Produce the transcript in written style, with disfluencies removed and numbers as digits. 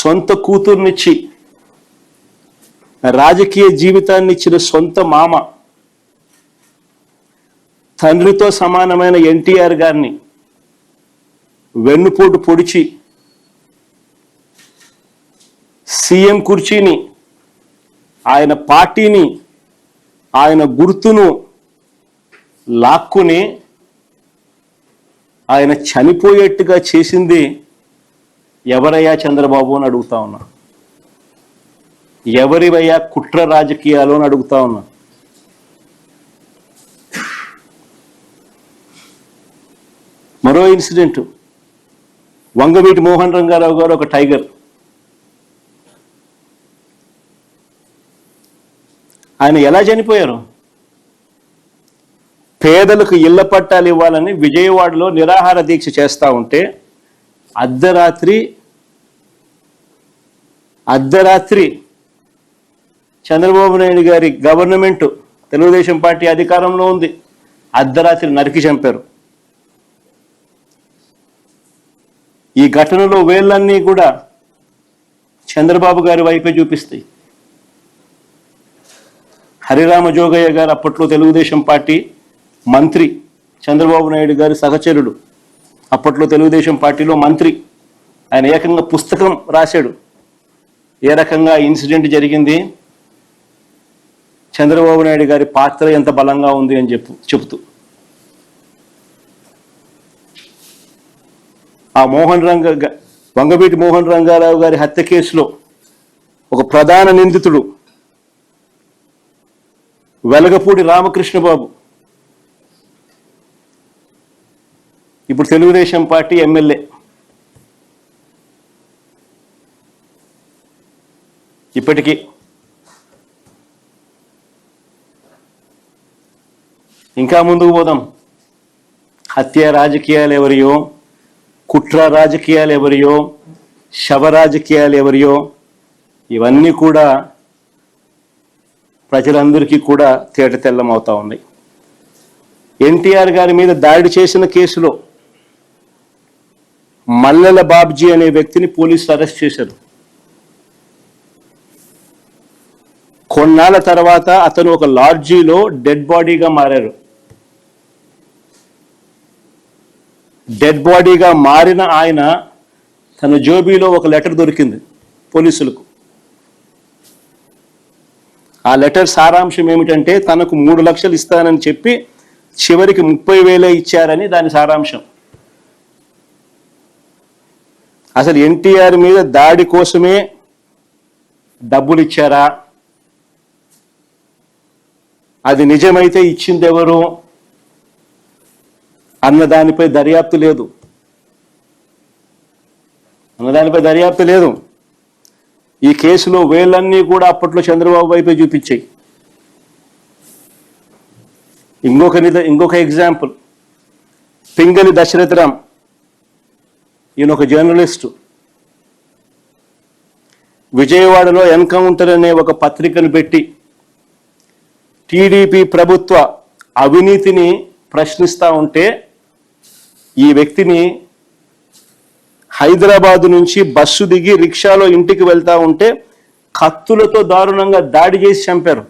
సొంత కూతుర్నిచ్చి రాజకీయ జీవితాన్ని ఇచ్చిన సొంత మామ, తండ్రితో సమానమైన ఎన్టీఆర్ గారిని వెన్నుపోటు పొడిచి సీఎం కుర్చీని, ఆయన పార్టీని, ఆయన గుర్తును లాక్కుని ఆయన చనిపోయేట్టుగా చేసింది ఎవరయ్యా చంద్రబాబు అని అడుగుతా ఉన్నా. ఎవరివయ్యా కుట్ర రాజకీయాలు అని అడుగుతా ఉన్నా. మరో ఇన్సిడెంట్, వంగవీటి మోహన్ రంగారావు గారు ఒక టైగర్. ఆయన ఎలా చనిపోయారు? పేదలకు ఇళ్ల పట్టాలు ఇవ్వాలని విజయవాడలో నిరాహార దీక్ష చేస్తూ ఉంటే అర్ధరాత్రి చంద్రబాబు నాయుడు గారి గవర్నమెంట్, తెలుగుదేశం పార్టీ అధికారంలో ఉంది, అర్ధరాత్రి నరికి చంపారు. ఈ ఘటనలో వేళ్ళన్నీ కూడా చంద్రబాబు గారి వైపే చూపిస్తాయి. హరిరామ జోగయ్య గారు అప్పట్లో తెలుగుదేశం పార్టీ మంత్రి, చంద్రబాబు నాయుడు గారి సహచరుడు, అప్పట్లో తెలుగుదేశం పార్టీలో మంత్రి. ఆయన ఏకంగా పుస్తకం రాశాడు ఏ రకంగా ఇన్సిడెంట్ జరిగింది, చంద్రబాబు నాయుడు గారి పాత్ర ఎంత బలంగా ఉంది అని చెప్తూ. ఆ వంగవీటి మోహన్ రంగారావు గారి హత్య కేసులో ఒక ప్రధాన నిందితుడు వెలగపూడి రామకృష్ణబాబు, ఇప్పుడు తెలుగుదేశం పార్టీ ఎమ్మెల్యే. ఇప్పటికీ ఇంకా ముందుకు పోదాం. హత్య రాజకీయాలు ఎవరియో, కుట్ర రాజకీయాలు ఎవరియో, శవ రాజకీయాలు ఎవరియో, ఇవన్నీ కూడా ప్రజలందరికీ కూడా తేట తెల్లమవుతా ఉన్నాయి. ఎన్టీఆర్ గారి మీద దాడి చేసిన కేసులో మల్లెల బాబ్జీ అనే వ్యక్తిని పోలీసులు అరెస్ట్ చేశారు. కొన్నాళ్ళ తర్వాత అతను ఒక లాడ్జీలో డెడ్ బాడీగా మారారు. డెడ్ బాడీగా మారిన ఆయన తన జోబీలో ఒక లెటర్ దొరికింది పోలీసులకు. ఆ లెటర్ సారాంశం ఏమిటంటే తనకు 3 లక్షలు ఇస్తానని చెప్పి చివరికి 30,000 ఇచ్చారని దాని సారాంశం. అసలు ఎన్టీఆర్ మీద దాడి కోసమే డబ్బులు ఇచ్చారా, అది నిజమైతే ఇచ్చింది ఎవరు అన్నదానిపై దర్యాప్తు లేదు. ఈ కేసులో వేళ్ళన్నీ కూడా అప్పట్లో చంద్రబాబు వైపే చూపించాయి. ఇంకొక ఎగ్జాంపుల్, పింగళి దశరథరామ్, ఈయన ఒక జర్నలిస్టు. విజయవాడలో ఎన్కౌంటర్ అనే ఒక పత్రికను పెట్టి టీడీపీ ప్రభుత్వ అవినీతిని ప్రశ్నిస్తూ ఉంటే ఈ వ్యక్తిని హైదరాబాదు నుంచి బస్సు దిగి రిక్షాలో ఇంటికి వెళ్తా ఉంటే కత్తులతో దారుణంగా దాడి చేసి చంపారు.